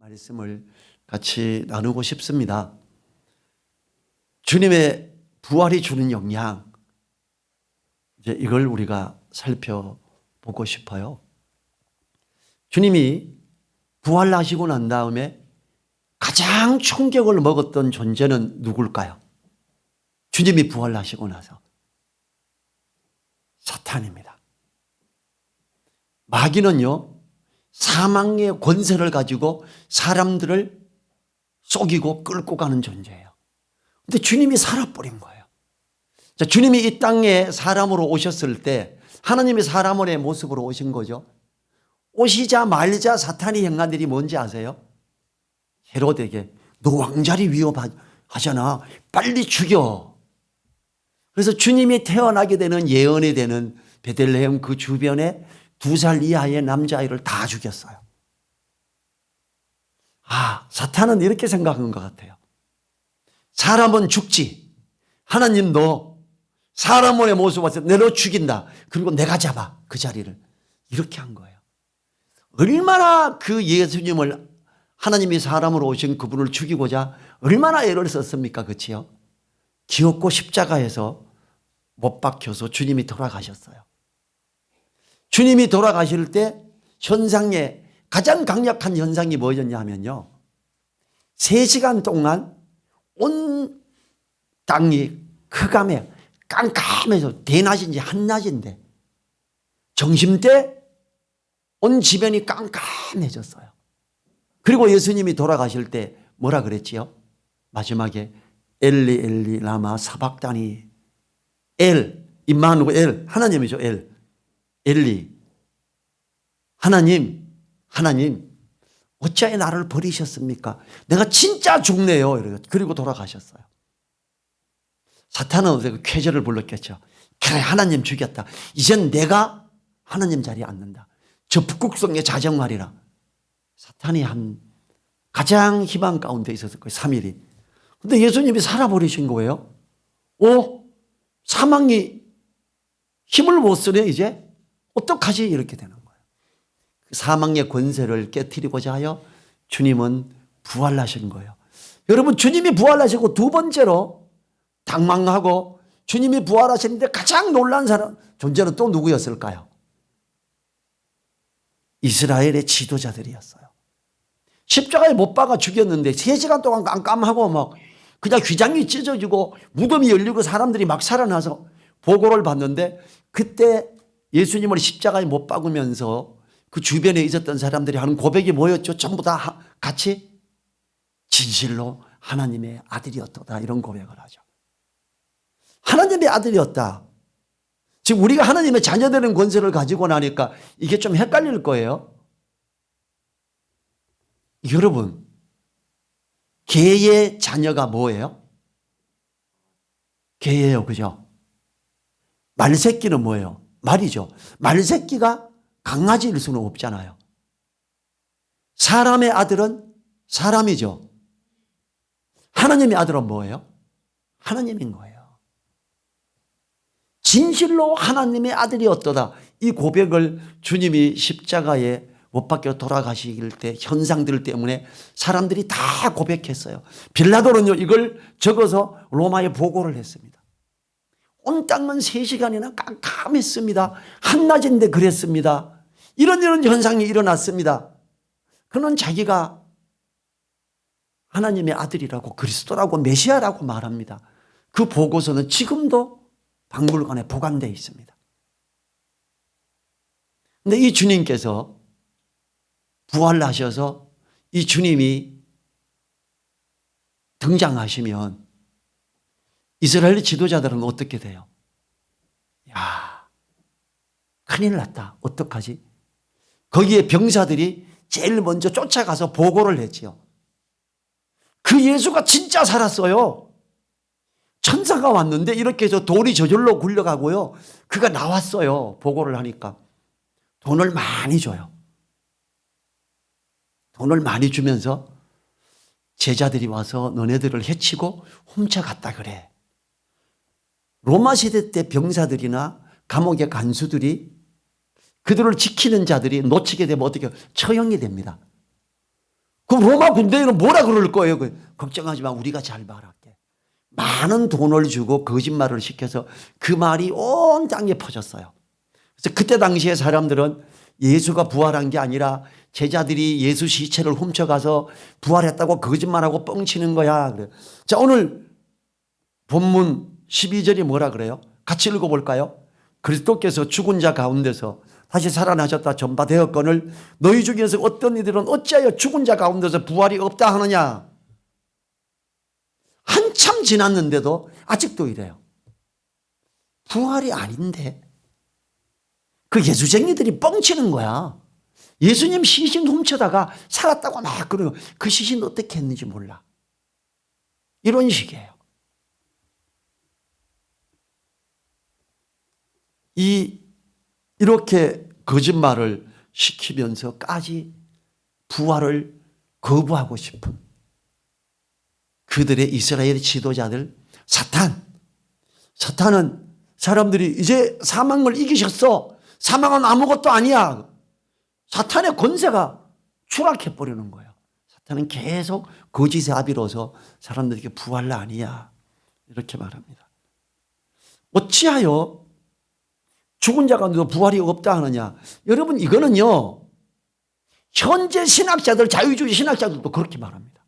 말씀을 같이 나누고 싶습니다. 주님의 부활이 주는 영향, 이제 이걸 우리가 살펴보고 싶어요. 주님이 부활하시고 난 다음에 가장 충격을 먹었던 존재는 누굴까요? 주님이 부활하시고 나서 사탄입니다. 마귀는요, 사망의 권세를 가지고 사람들을 속이고 끌고 가는 존재예요. 그런데 주님이 살아버린 거예요. 자, 주님이 이 땅에 사람으로 오셨을 때 하나님이 사람의 모습으로 오신 거죠. 오시자마자 사탄이 행한 일이 뭔지 아세요? 헤로데에게 너 왕자리 위협하잖아. 빨리 죽여. 그래서 주님이 태어나게 되는 예언이 되는 베들레헴 그 주변에 2살 이하의 남자아이를 다 죽였어요. 사탄은 이렇게 생각한 것 같아요. 사람은 죽지. 하나님 너 사람의 모습 와서 내로 죽인다. 그리고 내가 잡아 그 자리를. 이렇게 한 거예요. 얼마나 그 예수님을 하나님이 사람으로 오신 그분을 죽이고자 얼마나 애를 썼습니까? 그치요? 기어코 십자가에서 못 박혀서 주님이 돌아가셨어요. 주님이 돌아가실 때 현상에 가장 강력한 현상이 뭐였냐 하면요. 3시간 동안 온 땅이 흑암에 깜깜해서 대낮인지 한낮인데 점심때 온 지변이 깜깜해졌어요. 그리고 예수님이 돌아가실 때 뭐라 그랬지요? 마지막에 엘리 엘리 라마 사박다니 엘 임마누엘 하나님이죠. 엘리 하나님 어찌하여 나를 버리셨습니까? 내가 진짜 죽네요. 그리고 돌아가셨어요. 사탄은 그 쾌재를 불렀겠죠. 그래 하나님 죽였다. 이젠 내가 하나님 자리에 앉는다. 저 북극성에 자정하리라. 사탄이 한 가장 희망 가운데 있었을 거예요. 3일이. 그런데 예수님이 살아버리신 거예요. 사망이 힘을 못 쓰네 이제. 어떡하지? 이렇게 되는 거예요. 사망의 권세를 깨트리고자 하여 주님은 부활하신 거예요. 여러분 주님이 부활하시고 두 번째로 당망하고 주님이 부활하시는데 가장 놀란 존재는 또 누구였을까요? 이스라엘의 지도자들이었어요. 십자가에 못 박아 죽였는데 3시간 동안 깜깜하고 막 그냥 휘장이 찢어지고 무덤이 열리고 사람들이 막 살아나서 보고를 받는데 그때 예수님을 십자가에 못 박으면서 그 주변에 있었던 사람들이 하는 고백이 뭐였죠? 전부 다 같이 진실로 하나님의 아들이었다 이런 고백을 하죠. 하나님의 아들이었다. 지금 우리가 하나님의 자녀되는 권세를 가지고 나니까 이게 좀 헷갈릴 거예요. 여러분, 개의 자녀가 뭐예요? 개예요. 그죠? 말새끼는 뭐예요? 말이죠. 말새끼가 강아지일 수는 없잖아요. 사람의 아들은 사람이죠. 하나님의 아들은 뭐예요? 하나님인 거예요. 진실로 하나님의 아들이었도다. 이 고백을 주님이 십자가에 못 박혀 돌아가실 때 현상들 때문에 사람들이 다 고백했어요. 빌라도는요 이걸 적어서 로마에 보고를 했습니다. 온 땅은 3시간이나 깜깜했습니다. 한낮인데 그랬습니다. 이런 현상이 일어났습니다. 그는 자기가 하나님의 아들이라고 그리스도라고 메시아라고 말합니다. 그 보고서는 지금도 박물관에 보관되어 있습니다. 그런데 이 주님께서 부활하셔서 이 주님이 등장하시면 이스라엘 지도자들은 어떻게 돼요? 큰일 났다. 어떡하지? 거기에 병사들이 제일 먼저 쫓아가서 보고를 했지요. 그 예수가 진짜 살았어요. 천사가 왔는데 이렇게 해서 돌이 저절로 굴러가고요. 그가 나왔어요. 보고를 하니까. 돈을 많이 줘요. 돈을 많이 주면서 제자들이 와서 너네들을 해치고 훔쳐갔다 그래. 로마 시대 때 병사들이나 감옥의 간수들이 그들을 지키는 자들이 놓치게 되면 어떻게 처형이 됩니다. 그럼 로마 군대에는 뭐라 그럴 거예요? 걱정하지 마. 우리가 잘 말할게. 많은 돈을 주고 거짓말을 시켜서 그 말이 온 땅에 퍼졌어요. 그래서 그때 당시에 사람들은 예수가 부활한 게 아니라 제자들이 예수 시체를 훔쳐가서 부활했다고 거짓말하고 뻥치는 거야. 그래. 자, 오늘 본문 12절이 뭐라 그래요? 같이 읽어볼까요? 그리스도께서 죽은 자 가운데서 다시 살아나셨다 전파되었거늘 너희 중에서 어떤 이들은 어찌하여 죽은 자 가운데서 부활이 없다 하느냐. 한참 지났는데도 아직도 이래요. 부활이 아닌데. 그 예수쟁이들이 뻥치는 거야. 예수님 시신 훔쳐다가 살았다고 막 그러고 그 시신 어떻게 했는지 몰라. 이런 식이에요. 이렇게 거짓말을 시키면서까지 부활을 거부하고 싶은 그들의 이스라엘 지도자들 사탄은 사람들이 이제 사망을 이기셨어. 사망은 아무것도 아니야. 사탄의 권세가 추락해 버리는 거예요. 사탄은 계속 거짓의 아비로서 사람들에게 부활은 아니야. 이렇게 말합니다. 어찌하여 죽은 자 가운데서 부활이 없다 하느냐. 여러분 이거는요. 현재 신학자들 자유주의 신학자들도 그렇게 말합니다.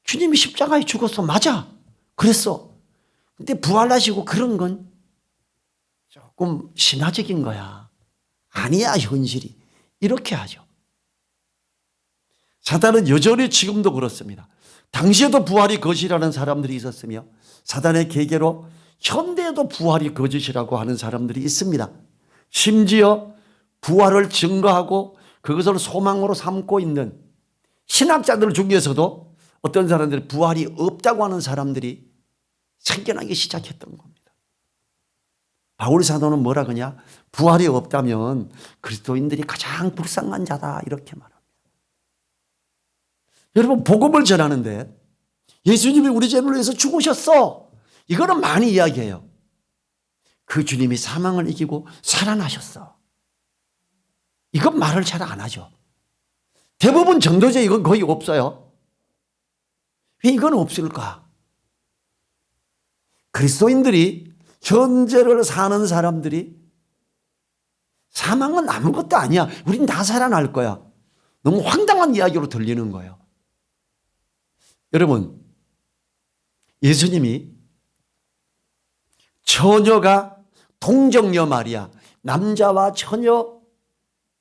주님이 십자가에 죽었어. 맞아. 그랬어. 근데 부활하시고 그런 건 조금 신화적인 거야. 아니야 현실이. 이렇게 하죠. 사단은 여전히 지금도 그렇습니다. 당시에도 부활이 거짓이라는 사람들이 있었으며 사단의 계계로 현대에도 부활이 거짓이라고 하는 사람들이 있습니다. 심지어 부활을 증거하고 그것을 소망으로 삼고 있는 신학자들 중에서도 어떤 사람들이 부활이 없다고 하는 사람들이 생겨나기 시작했던 겁니다. 바울 사도는 뭐라 그러냐? 부활이 없다면 그리스도인들이 가장 불쌍한 자다 이렇게 말합니다. 여러분 복음을 전하는데 예수님이 우리 죄를 위해서 죽으셨어. 이거는 많이 이야기해요. 그 주님이 사망을 이기고 살아나셨어. 이건 말을 잘 안 하죠. 대부분 전도제 이건 거의 없어요. 왜 이건 없을까? 그리스도인들이 현재를 사는 사람들이 사망은 아무것도 아니야. 우린 다 살아날 거야. 너무 황당한 이야기로 들리는 거예요. 여러분 예수님이 처녀가 동정녀 마리아, 남자와 전혀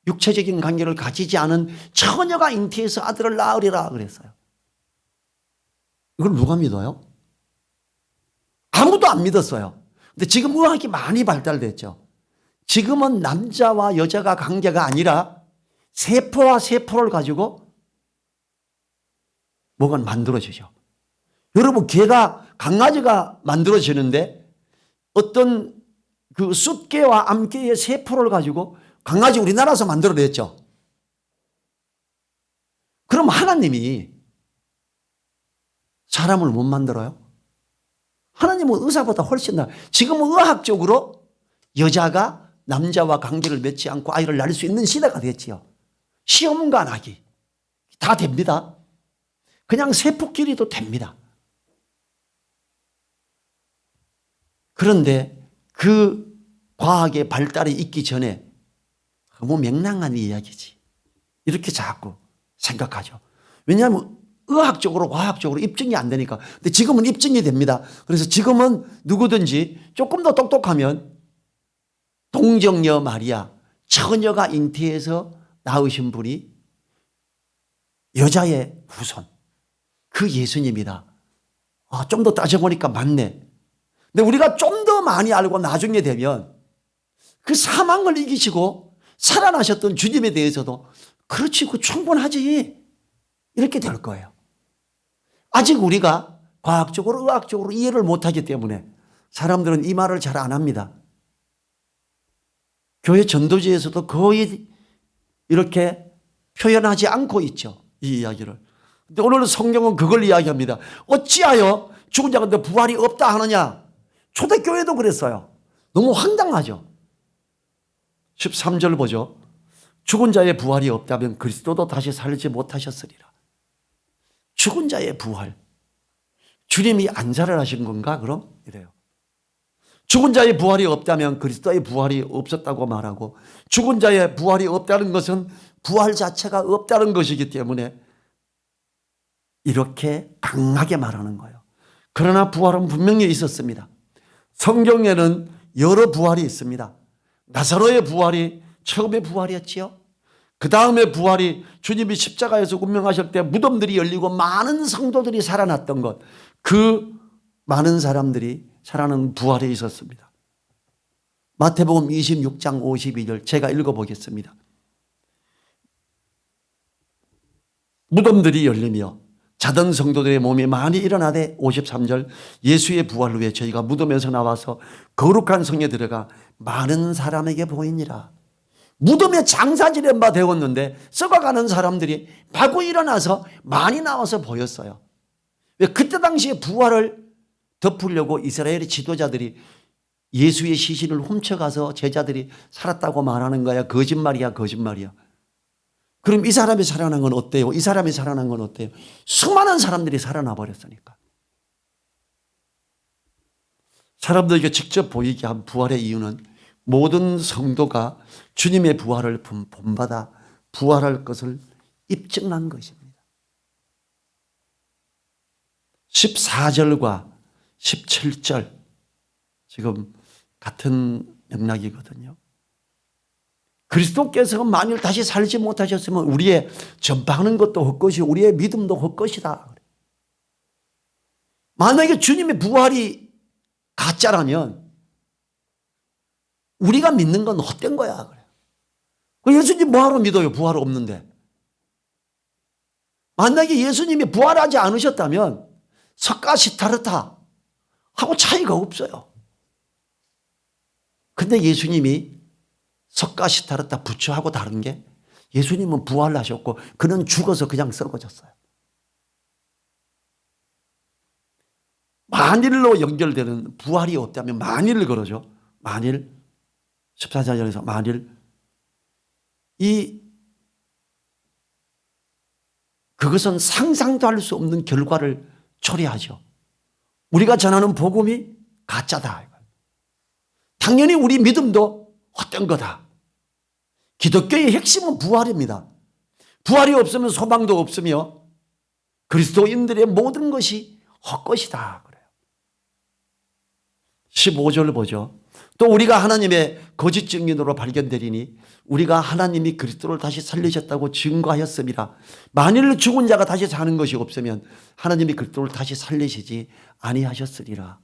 육체적인 관계를 가지지 않은 처녀가 잉태해서 아들을 낳으리라 그랬어요. 이걸 누가 믿어요? 아무도 안 믿었어요. 근데 지금 의학이 많이 발달됐죠. 지금은 남자와 여자가 관계가 아니라 세포와 세포를 가지고 뭐가 만들어지죠. 여러분 개가 강아지가 만들어지는데 어떤 그 숫개와 암개의 세포를 가지고 강아지 우리나라에서 만들어냈죠. 그럼 하나님이 사람을 못 만들어요? 하나님은 의사보다 훨씬 나아요. 지금은 의학적으로 여자가 남자와 관계를 맺지 않고 아이를 낳을 수 있는 시대가 됐지요. 시험과 나기 다 됩니다. 그냥 세포끼리도 됩니다. 그런데 그 과학의 발달이 있기 전에 너무 명랑한 이야기지. 이렇게 자꾸 생각하죠. 왜냐하면 의학적으로 과학적으로 입증이 안 되니까. 근데 지금은 입증이 됩니다. 그래서 지금은 누구든지 조금 더 똑똑하면 동정녀 마리아 처녀가 잉태해서 낳으신 분이 여자의 후손 그 예수님이다. 좀 더 따져보니까 맞네. 근데 우리가 좀 더 많이 알고 나중에 되면 그 사망을 이기시고 살아나셨던 주님에 대해서도 그렇지 그 충분하지 이렇게 될 거예요. 아직 우리가 과학적으로 의학적으로 이해를 못하기 때문에 사람들은 이 말을 잘 안 합니다. 교회 전도지에서도 거의 이렇게 표현하지 않고 있죠. 이 이야기를. 근데 오늘 성경은 그걸 이야기합니다. 어찌하여 죽은 자 가운데 부활이 없다 하느냐. 초대교회도 그랬어요. 너무 황당하죠. 13절 보죠. 죽은 자의 부활이 없다면 그리스도도 다시 살지 못하셨으리라. 죽은 자의 부활. 주님이 안살을 하신 건가 그럼? 이래요. 죽은 자의 부활이 없다면 그리스도의 부활이 없었다고 말하고, 죽은 자의 부활이 없다는 것은 부활 자체가 없다는 것이기 때문에 이렇게 강하게 말하는 거예요. 그러나 부활은 분명히 있었습니다. 성경에는 여러 부활이 있습니다. 나사로의 부활이 처음의 부활이었지요. 그 다음에 부활이 주님이 십자가에서 운명하실 때 무덤들이 열리고 많은 성도들이 살아났던 것, 그 많은 사람들이 살아나는 부활이 있었습니다. 마태복음 26장 52절 제가 읽어보겠습니다. 무덤들이 열리며 자던 성도들의 몸이 많이 일어나되 53절 예수의 부활 후에 저희가 무덤에서 나와서 거룩한 성에 들어가 많은 사람에게 보이니라. 무덤에 장사지에 되었는데 썩어가는 사람들이 바고 일어나서 많이 나와서 보였어요. 왜? 그때 당시에 부활을 덮으려고 이스라엘의 지도자들이 예수의 시신을 훔쳐가서 제자들이 살았다고 말하는 거야. 거짓말이야, 거짓말이야. 그럼 이 사람이 살아난 건 어때요? 이 사람이 살아난 건 어때요? 수많은 사람들이 살아나 버렸으니까. 사람들에게 직접 보이게 한 부활의 이유는 모든 성도가 주님의 부활을 본받아 부활할 것을 입증한 것입니다. 14절과 17절 지금 같은 맥락이거든요. 그리스도께서 만일 다시 살지 못하셨으면 우리의 전파하는 것도 헛것이고 우리의 믿음도 헛것이다. 만약에 주님의 부활이 가짜라면 우리가 믿는 건 헛된 거야. 예수님 뭐하러 믿어요? 부활 없는데. 만약에 예수님이 부활하지 않으셨다면 석가 시타르타 하고 차이가 없어요. 근데 예수님이 석가 시타르타 부처하고 다른 게 예수님은 부활하셨고 그는 죽어서 그냥 썩어졌어요. 만일로 연결되는 부활이 없다면 만일 그러죠. 만일 14절에서 만일 그것은 상상도 할 수 없는 결과를 초래하죠. 우리가 전하는 복음이 가짜다. 당연히 우리 믿음도 헛된 거다. 기독교의 핵심은 부활입니다. 부활이 없으면 소망도 없으며 그리스도인들의 모든 것이 헛것이다. 그래요. 15절 보죠. 또 우리가 하나님의 거짓 증인으로 발견되리니 우리가 하나님이 그리스도를 다시 살리셨다고 증거하였음이라. 만일 죽은 자가 다시 사는 것이 없으면 하나님이 그리스도를 다시 살리시지 아니하셨으리라.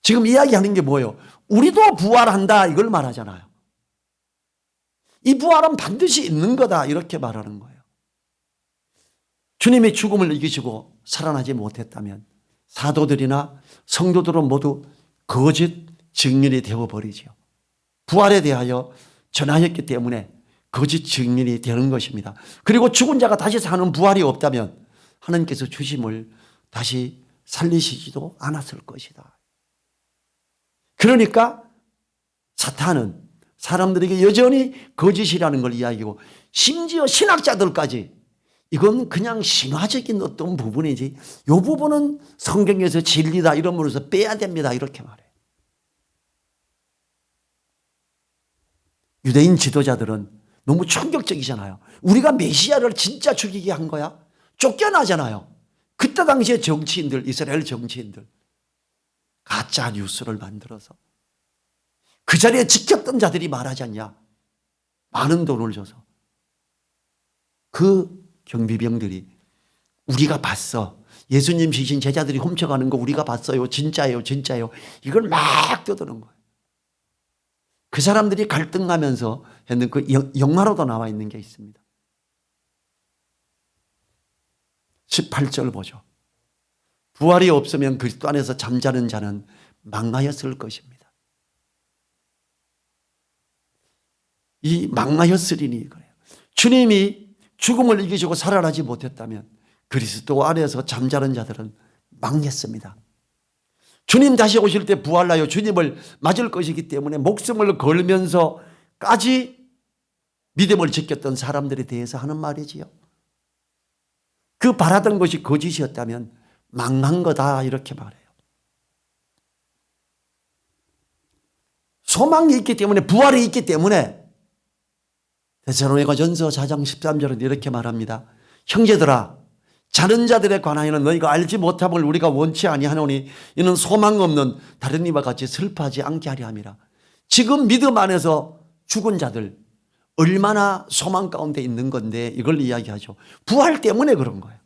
지금 이야기하는 게 뭐예요? 우리도 부활한다 이걸 말하잖아요. 이 부활은 반드시 있는 거다 이렇게 말하는 거예요. 주님이 죽음을 이기시고 살아나지 못했다면 사도들이나 성도들은 모두 거짓 증인이 되어버리죠. 부활에 대하여 전하였기 때문에 거짓 증인이 되는 것입니다. 그리고 죽은 자가 다시 사는 부활이 없다면 하나님께서 주심을 다시 살리시지도 않았을 것이다. 그러니까 사탄은 사람들에게 여전히 거짓이라는 걸 이야기하고 심지어 신학자들까지 이건 그냥 신화적인 어떤 부분이지 이 부분은 성경에서 진리다 이러면서 빼야 됩니다 이렇게 말해요. 유대인 지도자들은 너무 충격적이잖아요. 우리가 메시아를 진짜 죽이게 한 거야? 쫓겨나잖아요. 그때 당시에 정치인들, 이스라엘 정치인들 가짜 뉴스를 만들어서 그 자리에 지켰던 자들이 말하지 않냐. 많은 돈을 줘서 그 경비병들이 우리가 봤어. 예수님 시신 제자들이 훔쳐가는 거 우리가 봤어요. 진짜예요. 진짜예요. 이걸 막 떠드는 거예요. 그 사람들이 갈등하면서 했는 그 영화로도 나와 있는 게 있습니다. 18절 보죠. 부활이 없으면 그리스도 안에서 잠자는 자는 망하였을 것입니다. 이 망하였으리니 그래요. 주님이 죽음을 이기시고 살아나지 못했다면 그리스도 안에서 잠자는 자들은 망했습니다. 주님 다시 오실 때 부활하여 주님을 맞을 것이기 때문에 목숨을 걸면서까지 믿음을 지켰던 사람들에 대해서 하는 말이지요. 그 바라던 것이 거짓이었다면 망한 거다 이렇게 말해요. 소망이 있기 때문에, 부활이 있기 때문에 데살로니가전서 4장 13절은 이렇게 말합니다. 형제들아, 자는 자들에 관하여는 너희가 알지 못함을 우리가 원치 아니하노니 이는 소망 없는 다른 이와 같이 슬퍼하지 않게 하려 함이라. 지금 믿음 안에서 죽은 자들 얼마나 소망 가운데 있는 건데 이걸 이야기하죠. 부활 때문에 그런 거예요.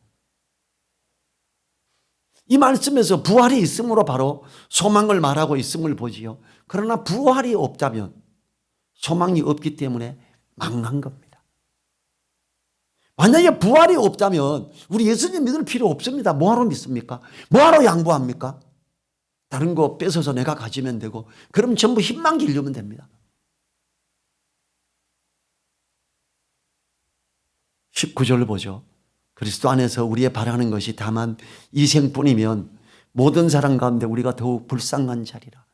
이 말씀에서 부활이 있음으로 바로 소망을 말하고 있음을 보지요. 그러나 부활이 없다면 소망이 없기 때문에 망한 겁니다. 만약에 부활이 없다면 우리 예수님 믿을 필요 없습니다. 뭐하러 믿습니까? 뭐하러 양보합니까? 다른 거 뺏어서 내가 가지면 되고 그럼 전부 힘만 길르면 됩니다. 19절 보죠. 그리스도 안에서 우리의 바라는 것이 다만 이 생뿐이면 모든 사람 가운데 우리가 더욱 불쌍한 자리라.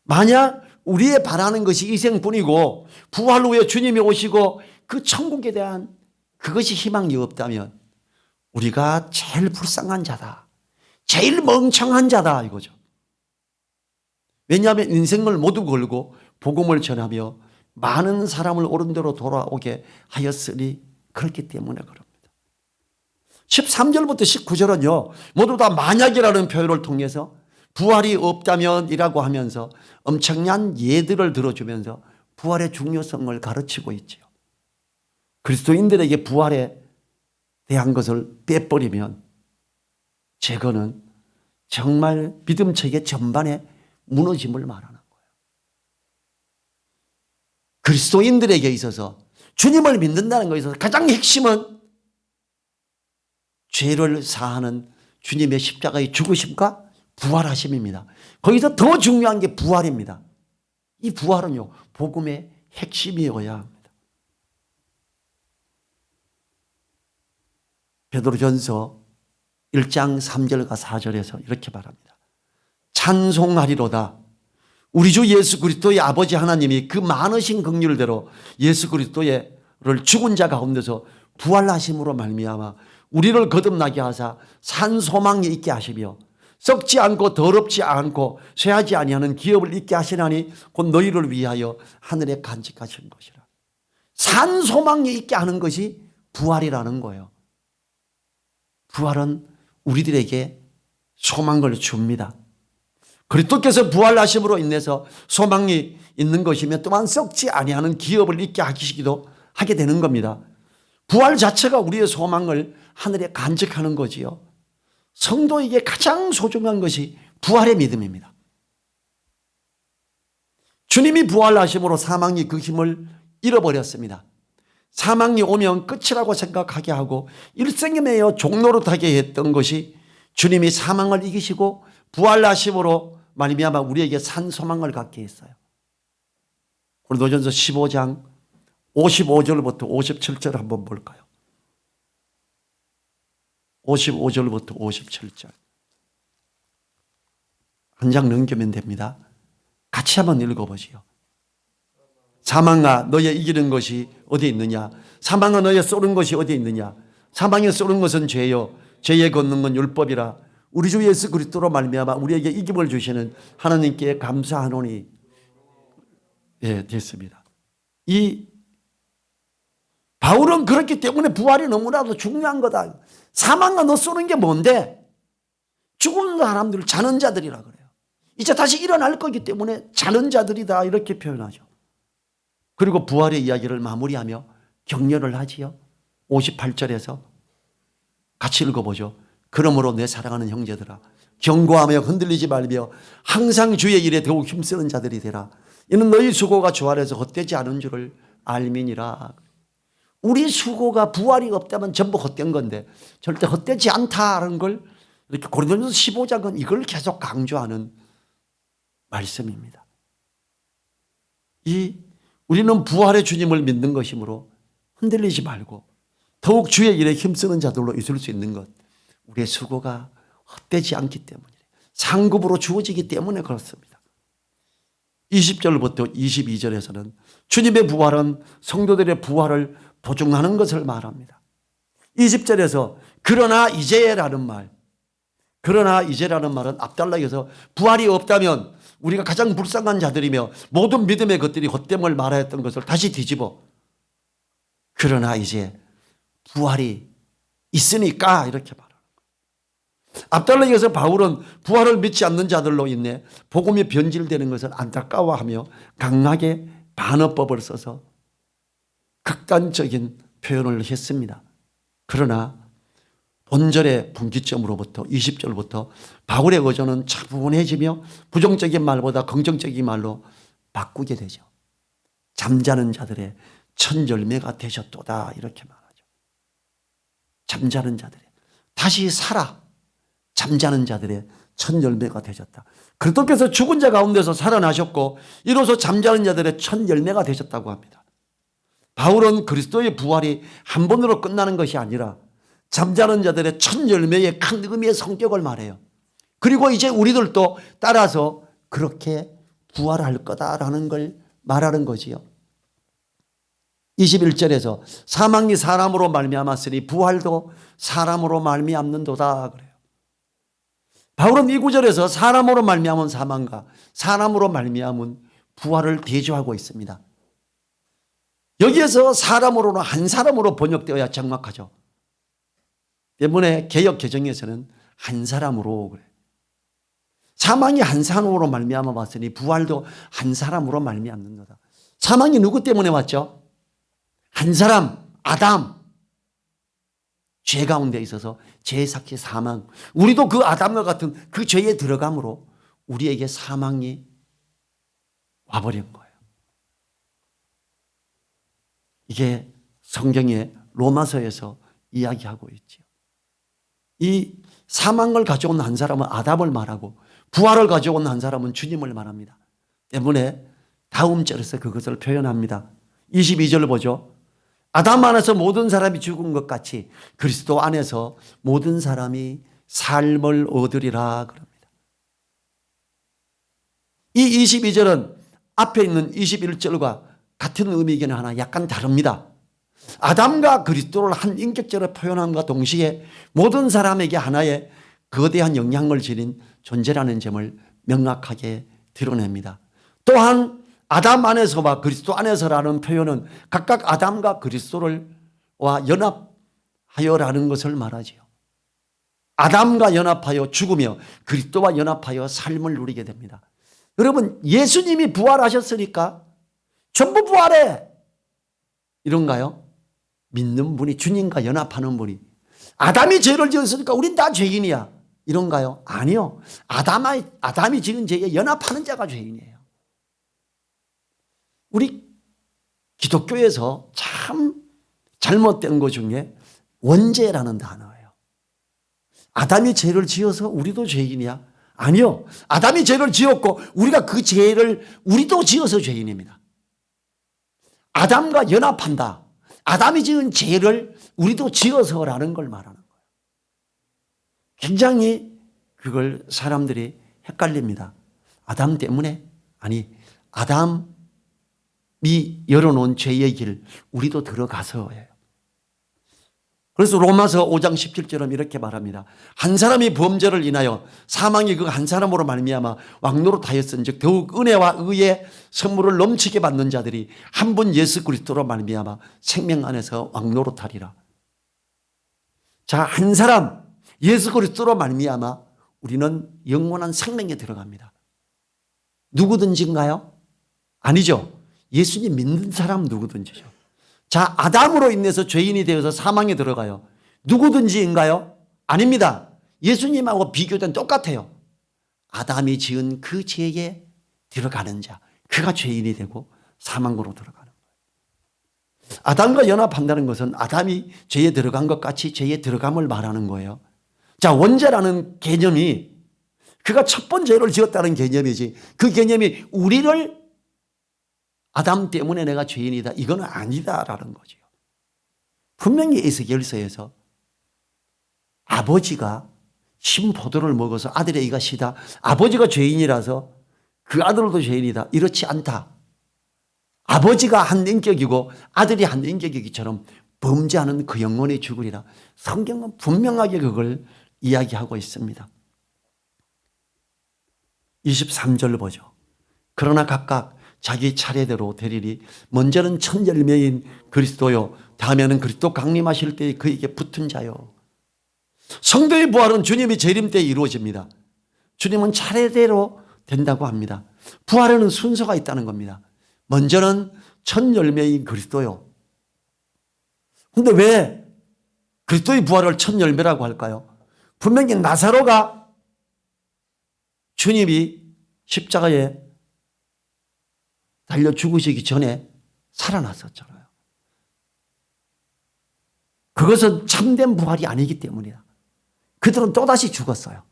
만약 우리의 바라는 것이 이 생뿐이고 부활 후에 주님이 오시고 그 천국에 대한 그것이 희망이 없다면 우리가 제일 불쌍한 자다. 제일 멍청한 자다 이거죠. 왜냐하면 인생을 모두 걸고 복음을 전하며 많은 사람을 옳은 대로 돌아오게 하였으니 그렇기 때문에 그럽니다. 13절부터 19절은요. 모두 다 만약이라는 표현을 통해서 부활이 없다면 이라고 하면서 엄청난 예들을 들어주면서 부활의 중요성을 가르치고 있죠. 그리스도인들에게 부활에 대한 것을 빼버리면 제거는 정말 믿음 체계 전반에 무너짐을 말하는 거예요. 그리스도인들에게 있어서 주님을 믿는다는 것에 있어서 가장 핵심은 죄를 사하는 주님의 십자가의 죽으심과 부활하심입니다. 거기서 더 중요한 게 부활입니다. 이 부활은요, 복음의 핵심이어야 합니다. 베드로전서 1장 3절과 4절에서 이렇게 말합니다. 찬송하리로다. 우리 주 예수 그리스도의 아버지 하나님이 그 많으신 긍휼대로 예수 그리스도를 죽은 자 가운데서 부활하심으로 말미암아 우리를 거듭나게 하사 산 소망이 있게 하시며 썩지 않고 더럽지 않고 쇠하지 아니하는 기업을 있게 하시나니 곧 너희를 위하여 하늘에 간직하신 것이라. 산 소망이 있게 하는 것이 부활이라는 거예요. 부활은 우리들에게 소망을 줍니다. 그리스도께서 부활하심으로 인해서 소망이 있는 것이며 또한 썩지 아니하는 기업을 있게 하시기도 하게 되는 겁니다. 부활 자체가 우리의 소망을 하늘에 간직하는 거지요. 성도에게 가장 소중한 것이 부활의 믿음입니다. 주님이 부활하심으로 사망이 그 힘을 잃어버렸습니다. 사망이 오면 끝이라고 생각하게 하고 일생에 매여 종노릇하게 했던 것이 주님이 사망을 이기시고 부활하심으로 말미암아 우리에게 산 소망을 갖게 했어요. 고린도전서 15장 55절부터 57절 한번 볼까요? 55절부터 57절. 한 장 넘기면 됩니다. 같이 한번 읽어보시오. 사망아 너의 이기는 것이 어디 있느냐? 사망아 너의 쏘는 것이 어디 있느냐? 사망에 쏘는 것은 죄요 죄에 걷는 건 율법이라. 우리 주 예수 그리스도로 말미암아 우리에게 이김을 주시는 하나님께 감사하노니. 예, 됐습니다. 이 바울은 그렇기 때문에 부활이 너무나도 중요한 거다. 사망아 너 쏘는 게 뭔데? 죽은 사람들 자는 자들이라 그래요. 이제 다시 일어날 거기 때문에 자는 자들이다 이렇게 표현하죠. 그리고 부활의 이야기를 마무리하며 격려를 하지요. 58절에서 같이 읽어보죠. 그러므로 내 사랑하는 형제들아 견고하며 흔들리지 말며 항상 주의 일에 더욱 힘쓰는 자들이 되라. 이는 너희 수고가 주안에서 헛되지 않은 줄을 알미니라. 우리 수고가 부활이 없다면 전부 헛된 건데 절대 헛되지 않다는 걸 이렇게 고린도전서 15장은 이걸 계속 강조하는 말씀입니다. 우리는 부활의 주님을 믿는 것이므로 흔들리지 말고 더욱 주의 일에 힘쓰는 자들로 있을 수 있는 것. 우리의 수고가 헛되지 않기 때문에 상급으로 주어지기 때문에 그렇습니다. 20절부터 22절에서는 주님의 부활은 성도들의 부활을 보증하는 것을 말합니다. 20절에서 그러나 이제라는 말, 그러나 이제라는 말은 앞달락에서 부활이 없다면 우리가 가장 불쌍한 자들이며 모든 믿음의 것들이 헛됨을 말하였던 것을 다시 뒤집어 그러나 이제 부활이 있으니까 이렇게 말합니다. 앞달락에서 바울은 부활을 믿지 않는 자들로 인해 복음이 변질되는 것을 안타까워하며 강하게 반어법을 써서 극단적인 표현을 했습니다. 그러나 본절의 분기점으로부터 20절부터 바울의 어조는 차분해지며 부정적인 말보다 긍정적인 말로 바꾸게 되죠. 잠자는 자들의 첫 열매가 되셨도다 이렇게 말하죠. 잠자는 자들의 다시 살아 잠자는 자들의 첫 열매가 되셨다. 그리스도께서 죽은 자 가운데서 살아나셨고 이로써 잠자는 자들의 첫 열매가 되셨다고 합니다. 바울은 그리스도의 부활이 한 번으로 끝나는 것이 아니라 잠자는 자들의 첫 열매의 큰 의미의 성격을 말해요. 그리고 이제 우리들도 따라서 그렇게 부활할 거다라는 걸 말하는 거지요. 21절에서 사망이 사람으로 말미암았으니 부활도 사람으로 말미암는도다 그래요. 바울은 이 구절에서 사람으로 말미암은 사망과 사람으로 말미암은 부활을 대조하고 있습니다. 여기에서 사람으로는 한 사람으로 번역되어야 정확하죠. 때문에 개역 개정에서는 한 사람으로 그래요. 사망이 한 사람으로 말미암아 왔으니 부활도 한 사람으로 말미암는도다. 사망이 누구 때문에 왔죠? 한 사람 아담. 죄 가운데 있어서 죄 삭히 사망. 우리도 그 아담과 같은 그 죄에 들어감으로 우리에게 사망이 와버린 거예요. 이게 성경의 로마서에서 이야기하고 있죠. 이 사망을 가져온 한 사람은 아담을 말하고 부활을 가져온 한 사람은 주님을 말합니다. 때문에 다음 절에서 그것을 표현합니다. 22절 보죠. 아담 안에서 모든 사람이 죽은 것 같이 그리스도 안에서 모든 사람이 삶을 얻으리라 그럽니다. 이 22절은 앞에 있는 21절과 같은 의미이긴 하나 약간 다릅니다. 아담과 그리스도를 한 인격적으로 표현함과 동시에 모든 사람에게 하나의 거대한 영향을 지닌 존재라는 점을 명확하게 드러냅니다. 또한 아담 안에서와 그리스도 안에서라는 표현은 각각 아담과 그리스도와 연합하여라는 것을 말하지요. 아담과 연합하여 죽으며 그리스도와 연합하여 삶을 누리게 됩니다. 여러분 예수님이 부활하셨으니까 전부 부활해 이런가요? 믿는 분이 주님과 연합하는 분이 아담이 죄를 지었으니까 우린 다 죄인이야 이런가요? 아니요. 아담이 지은 죄에 연합하는 자가 죄인이에요. 우리 기독교에서 참 잘못된 것 중에 원죄라는 단어예요. 아담이 죄를 지어서 우리도 죄인이야? 아니요. 아담이 죄를 지었고 우리가 그 죄를 우리도 지어서 죄인입니다. 아담과 연합한다. 아담이 지은 죄를 우리도 지어서라는 걸 말하는 거예요. 굉장히 그걸 사람들이 헷갈립니다. 아담 때문에? 아니, 아담이 열어놓은 죄의 길 우리도 들어가서 해요. 그래서 로마서 5장 17절은 이렇게 말합니다. 한 사람이 범죄를 인하여 사망이 그 한 사람으로 말미암아 왕노릇하였은즉 더욱 은혜와 의의 선물을 넘치게 받는 자들이 한 분 예수 그리스도로 말미암아 생명 안에서 왕노릇하리라. 자, 한 사람 예수 그리스도로 말미암아 우리는 영원한 생명에 들어갑니다. 누구든지인가요? 아니죠. 예수님 믿는 사람 누구든지죠. 자, 아담으로 인해서 죄인이 되어서 사망에 들어가요. 누구든지인가요? 아닙니다. 예수님하고 비교된 똑같아요. 아담이 지은 그 죄에 들어가는 자, 그가 죄인이 되고 사망으로 들어가는 거예요. 아담과 연합한다는 것은 아담이 죄에 들어간 것 같이 죄에 들어감을 말하는 거예요. 자, 원죄라는 개념이 그가 첫 번째 죄를 지었다는 개념이지 그 개념이 우리를 아담 때문에 내가 죄인이다 이건 아니다라는 거죠. 분명히 에스겔서에서 아버지가 신포도를 먹어서 아들의 이가 시다 아버지가 죄인이라서 그 아들도 죄인이다. 이렇지 않다. 아버지가 한 인격이고 아들이 한 인격이기처럼 범죄하는 그 영혼이 죽으리라. 성경은 분명하게 그걸 이야기하고 있습니다. 23절 보죠. 그러나 각각 자기 차례대로 되리니 먼저는 첫 열매인 그리스도요 다음에는 그리스도 강림하실 때에 그에게 붙은 자요. 성도의 부활은 주님이 재림 때에 이루어집니다. 주님은 차례대로 된다고 합니다. 부활에는 순서가 있다는 겁니다. 먼저는 첫 열매인 그리스도요. 그런데 왜 그리스도의 부활을 첫 열매라고 할까요? 분명히 나사로가 주님이 십자가에 달려 죽으시기 전에 살아났었잖아요. 그것은 참된 부활이 아니기 때문이다. 그들은 또다시 죽었어요.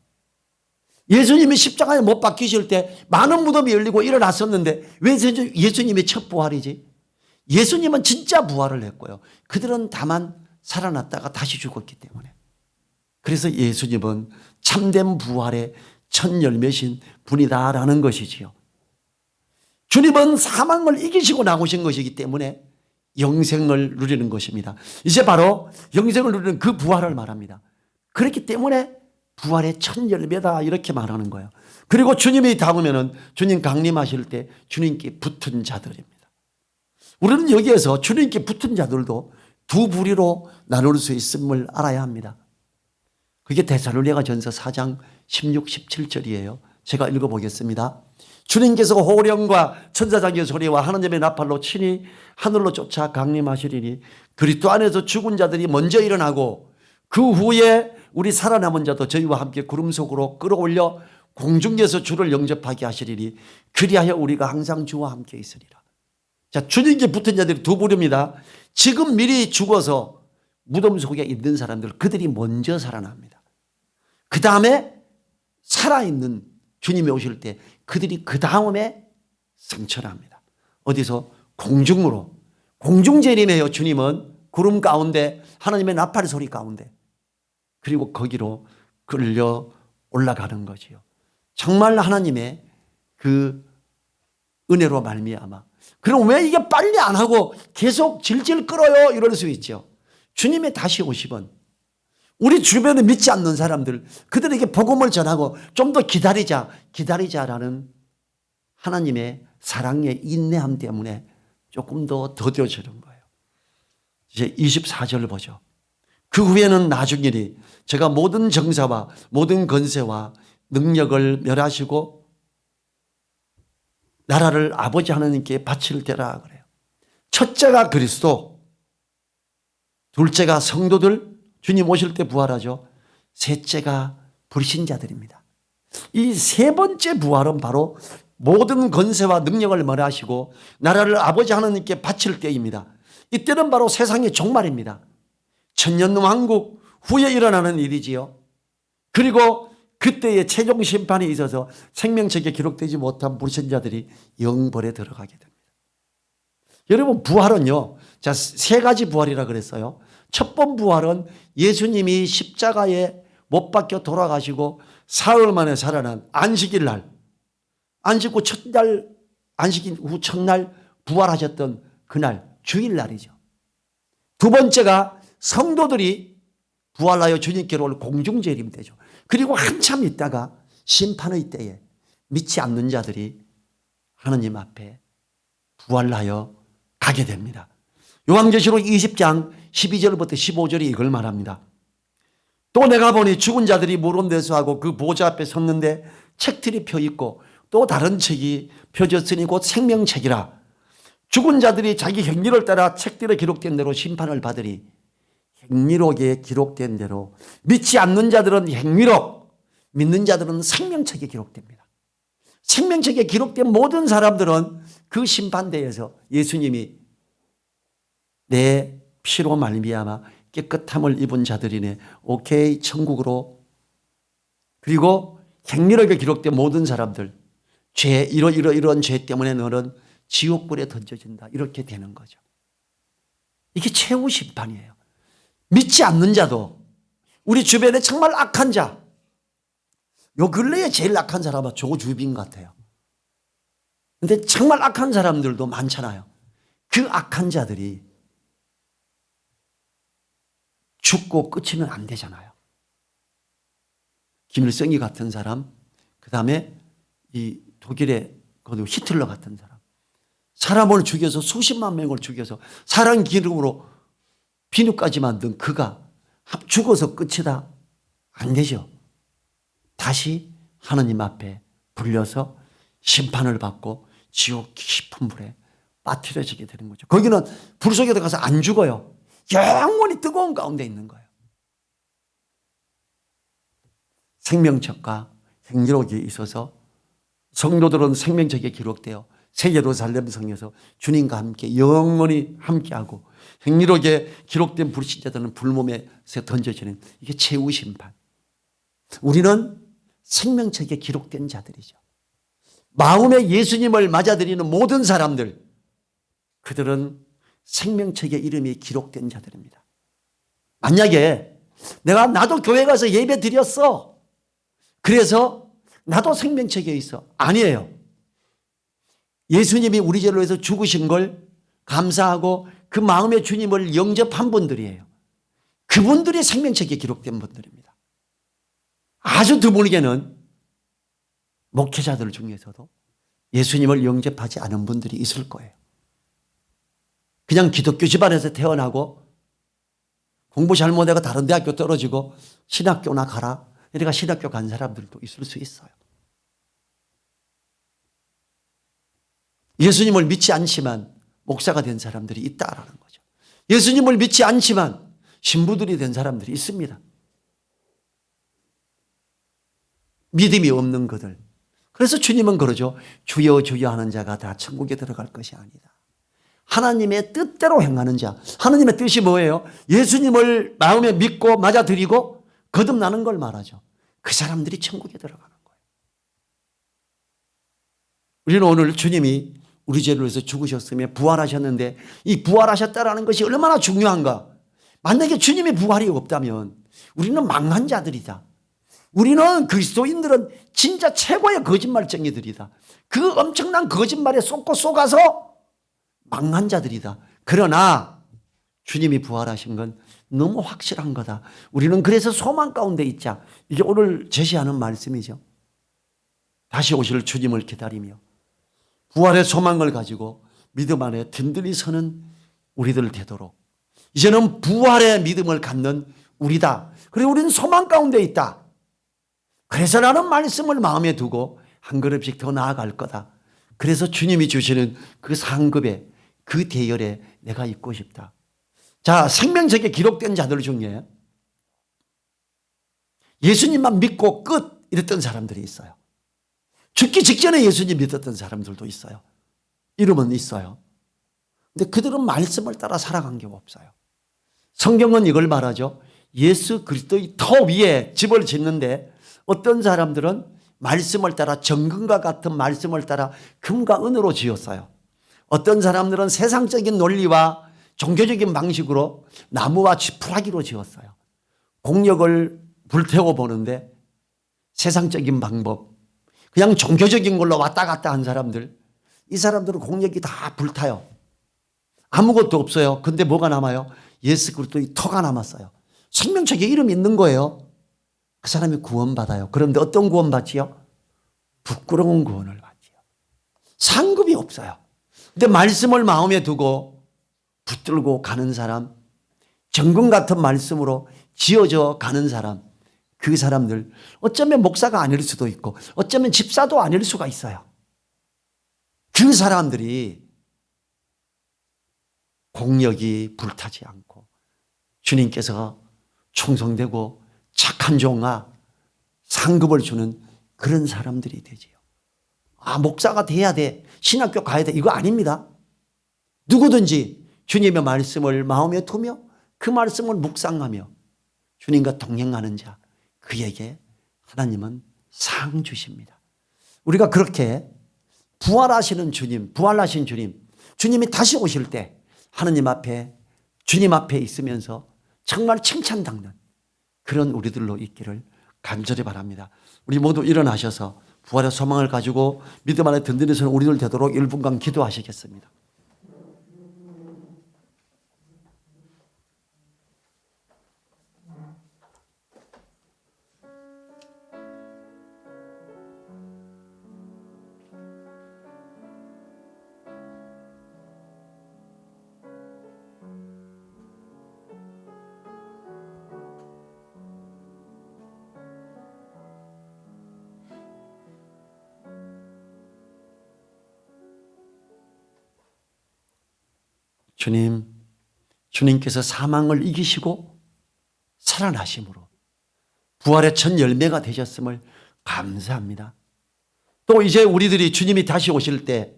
예수님이 십자가에 못 박히실 때 많은 무덤이 열리고 일어났었는데 왜 예수님의 첫 부활이지? 예수님은 진짜 부활을 했고요. 그들은 다만 살아났다가 다시 죽었기 때문에. 그래서 예수님은 참된 부활의 첫 열매신 분이다라는 것이지요. 주님은 사망을 이기시고 나오신 것이기 때문에 영생을 누리는 것입니다. 이제 바로 영생을 누리는 그 부활을 말합니다. 그렇기 때문에 부활의 첫 열매다 이렇게 말하는 거예요. 그리고 주님이 다음에는 주님 강림하실 때 주님께 붙은 자들입니다. 우리는 여기에서 주님께 붙은 자들도 두 부류로 나눌 수 있음을 알아야 합니다. 그게 데살로니가전서 4장 16, 17절이에요. 제가 읽어보겠습니다. 주님께서 호령과 천사장의 소리와 하나님의 나팔로 친히 하늘로 쫓아 강림하시리니 그리스도 안에서 죽은 자들이 먼저 일어나고 그 후에 우리 살아남은 자도 저희와 함께 구름 속으로 끌어올려 공중에서 주를 영접하게 하시리니 그리하여 우리가 항상 주와 함께 있으리라. 자, 주님께 붙은 자들이 두 부류입니다. 지금 미리 죽어서 무덤 속에 있는 사람들, 그들이 먼저 살아납니다. 그 다음에 살아있는 주님이 오실 때 그들이 그 다음에 승천합니다. 어디서? 공중으로. 공중재림해요. 주님은 구름 가운데 하나님의 나팔 소리 가운데. 그리고 거기로 끌려 올라가는 거지요. 정말 하나님의 그 은혜로 말미암아. 그럼 왜 이게 빨리 안 하고 계속 질질 끌어요? 이럴 수 있죠. 주님의 다시 오시면 우리 주변에 믿지 않는 사람들, 그들에게 복음을 전하고 좀 더 기다리자라는 하나님의 사랑의 인내함 때문에 조금 더 더뎌지는 거예요. 이제 24절 보죠. 그 후에는 나중이니 제가 모든 정사와 모든 권세와 능력을 멸하시고 나라를 아버지 하나님께 바칠 때라 그래요. 첫째가 그리스도, 둘째가 성도들, 주님 오실 때 부활하죠. 셋째가 불신자들입니다. 이 세 번째 부활은 바로 모든 권세와 능력을 멸하시고 나라를 아버지 하나님께 바칠 때입니다. 이때는 바로 세상의 종말입니다. 천년왕국 후에 일어나는 일이지요. 그리고 그때의 최종 심판이 있어서 생명책에 기록되지 못한 불신자들이 영벌에 들어가게 됩니다. 여러분, 부활은요, 자, 세 가지 부활이라 그랬어요. 첫 번 부활은 예수님이 십자가에 못 박혀 돌아가시고 사흘 만에 살아난 안식일 날, 안식 후 첫날, 안식 후 첫날 부활하셨던 그날, 주일날이죠. 두 번째가 성도들이 부활하여 주님께로 올 공중재림되죠. 그리고 한참 있다가 심판의 때에 믿지 않는 자들이 하나님 앞에 부활하여 가게 됩니다. 요한계시록 20장 12절부터 15절이 이걸 말합니다. 또 내가 보니 죽은 자들이 물론대수하고 그 보좌 앞에 섰는데 책들이 펴 있고 또 다른 책이 펴졌으니 곧 생명책이라. 죽은 자들이 자기 행위를 따라 책들에 기록된 대로 심판을 받으리. 행위록에 기록된 대로 믿지 않는 자들은 행위록, 믿는 자들은 생명책에 기록됩니다. 생명책에 기록된 모든 사람들은 그 심판대에서 예수님이 내 피로 말미암아 깨끗함을 입은 자들이네. 오케이, 천국으로. 그리고 행위록에 기록된 모든 사람들, 죄, 이런 죄 때문에 너는 지옥불에 던져진다. 이렇게 되는 거죠. 이게 최후 심판이에요. 믿지 않는 자도, 우리 주변에 정말 악한 자, 요 근래에 제일 악한 사람은 조주빈 같아요. 그런데 정말 악한 사람들도 많잖아요. 그 악한 자들이 죽고 끝이면 안 되잖아요. 김일성이 같은 사람, 그 다음에 이 독일의 히틀러 같은 사람, 사람을 죽여서 수십만 명을 죽여서 사람 기름으로 비누까지 만든 그가 죽어서 끝이다? 안 되죠. 다시 하나님 앞에 불려서 심판을 받고 지옥 깊은 불에 빠뜨려지게 되는 거죠. 거기는 불 속에 들어가서 안 죽어요. 영원히 뜨거운 가운데 있는 거예요. 생명책과 생기록이 있어서 성도들은 생명책에 기록되어 새 예루살렘 성에서 주님과 함께 영원히 함께하고, 생리록에 기록된 불신자들은 불몸에서 던져지는, 이게 최후 심판. 우리는 생명책에 기록된 자들이죠. 마음에 예수님을 맞아들이는 모든 사람들, 그들은 생명책에 이름이 기록된 자들입니다. 만약에 나도 교회 가서 예배 드렸어, 그래서 나도 생명책에 있어, 아니에요. 예수님이 우리 죄를 위해서 죽으신 걸 감사하고 그 마음의 주님을 영접한 분들이에요. 그분들이 생명책에 기록된 분들입니다. 아주 드물게는 목회자들 중에서도 예수님을 영접하지 않은 분들이 있을 거예요. 그냥 기독교 집안에서 태어나고 공부 잘못하고 다른 대학교 떨어지고 신학교나 가라, 이래가 신학교 간 사람들도 있을 수 있어요. 예수님을 믿지 않지만 목사가 된 사람들이 있다라는 거죠. 예수님을 믿지 않지만 신부들이 된 사람들이 있습니다. 믿음이 없는 그들. 그래서 주님은 그러죠. 주여 주여 하는 자가 다 천국에 들어갈 것이 아니다. 하나님의 뜻대로 행하는 자. 하나님의 뜻이 뭐예요? 예수님을 마음에 믿고 맞아들이고 거듭나는 걸 말하죠. 그 사람들이 천국에 들어가는 거예요. 우리는 오늘 주님이 우리 죄를 위해서 죽으셨으며 부활하셨는데, 이 부활하셨다라는 것이 얼마나 중요한가. 만약에 주님의 부활이 없다면 우리는 망한 자들이다. 우리는 그리스도인들은 진짜 최고의 거짓말쟁이들이다. 그 엄청난 거짓말에 속아서 망한 자들이다. 그러나 주님이 부활하신 건 너무 확실한 거다. 우리는 그래서 소망 가운데 있자. 이게 오늘 제시하는 말씀이죠. 다시 오실 주님을 기다리며 부활의 소망을 가지고 믿음 안에 든든히 서는 우리들 되도록, 이제는 부활의 믿음을 갖는 우리다. 그리고 우리는 소망 가운데 있다. 그래서 나는 말씀을 마음에 두고 한 걸음씩 더 나아갈 거다. 그래서 주님이 주시는 그 상급에, 그 대열에 내가 있고 싶다. 자, 생명책에 기록된 자들 중에 예수님만 믿고 끝 이랬던 사람들이 있어요. 죽기 직전에 예수님 믿었던 사람들도 있어요. 이름은 있어요. 근데 그들은 말씀을 따라 살아간 게 없어요. 성경은 이걸 말하죠. 예수 그리스도의 터 위에 집을 짓는데 어떤 사람들은 말씀을 따라 정금과 같은 말씀을 따라 금과 은으로 지었어요. 어떤 사람들은 세상적인 논리와 종교적인 방식으로 나무와 지푸라기로 지었어요. 공력을 불태워 보는데 세상적인 방법, 그냥 종교적인 걸로 왔다 갔다 한 사람들, 이 사람들은 공력이 다 불타요. 아무것도 없어요. 근데 뭐가 남아요? 예수 그리스도의 터가 남았어요. 생명책에 이름이 있는 거예요. 그 사람이 구원받아요. 그런데 어떤 구원 받지요? 부끄러운 구원을 받지요. 상급이 없어요. 근데 말씀을 마음에 두고 붙들고 가는 사람, 정금 같은 말씀으로 지어져 가는 사람, 그 사람들 어쩌면 목사가 아닐 수도 있고 어쩌면 집사도 아닐 수가 있어요. 그 사람들이 공력이 불타지 않고 주님께서 충성되고 착한 종아 상급을 주는 그런 사람들이 되지요. 아, 목사가 돼야 돼, 신학교 가야 돼, 이거 아닙니다. 누구든지 주님의 말씀을 마음에 두며 그 말씀을 묵상하며 주님과 동행하는 자, 그에게 하나님은 상 주십니다. 우리가 그렇게 부활하시는 주님, 부활하신 주님, 주님이 다시 오실 때 하나님 앞에, 주님 앞에 있으면서 정말 칭찬받는 그런 우리들로 있기를 간절히 바랍니다. 우리 모두 일어나셔서 부활의 소망을 가지고 믿음 안에 든든히 서는 우리들 되도록 1분간 기도하시겠습니다. 주님, 주님께서 사망을 이기시고 살아나심으로 부활의 첫 열매가 되셨음을 감사합니다. 또 이제 우리들이 주님이 다시 오실 때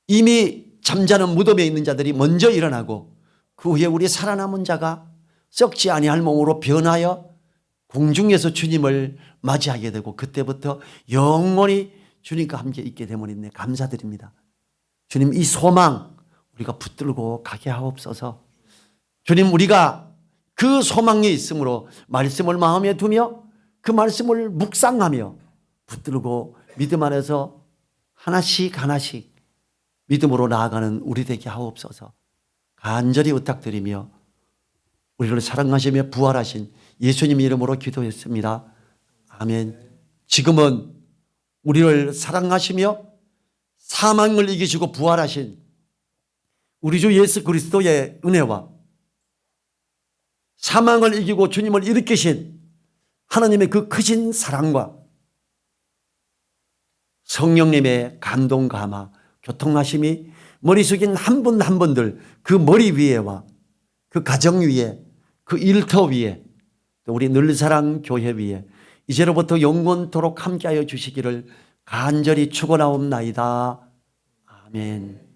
이미 잠자는 무덤에 있는 자들이 먼저 일어나고 그 후에 우리 살아남은 자가 썩지 아니할 몸으로 변하여 공중에서 주님을 맞이하게 되고 그때부터 영원히 주님과 함께 있게 되므니 감사드립니다. 주님, 이 소망 우리가 붙들고 가게 하옵소서. 주님, 우리가 그 소망에 있으므로 말씀을 마음에 두며 그 말씀을 묵상하며 붙들고 믿음 안에서 하나씩 하나씩 믿음으로 나아가는 우리 되게 하옵소서. 간절히 부탁드리며 우리를 사랑하시며 부활하신 예수님 이름으로 기도했습니다. 아멘. 지금은 우리를 사랑하시며 사망을 이기시고 부활하신 우리 주 예수 그리스도의 은혜와 사망을 이기고 주님을 일으키신 하나님의 그 크신 사랑과 성령님의 감동 감화 교통하심이 머리 숙인 한 분 한 분들 그 머리 위에와 그 가정 위에 그 일터 위에 또 우리 늘사랑 교회 위에 이제로부터 영원토록 함께하여 주시기를 간절히 축원하옵나이다. 아멘.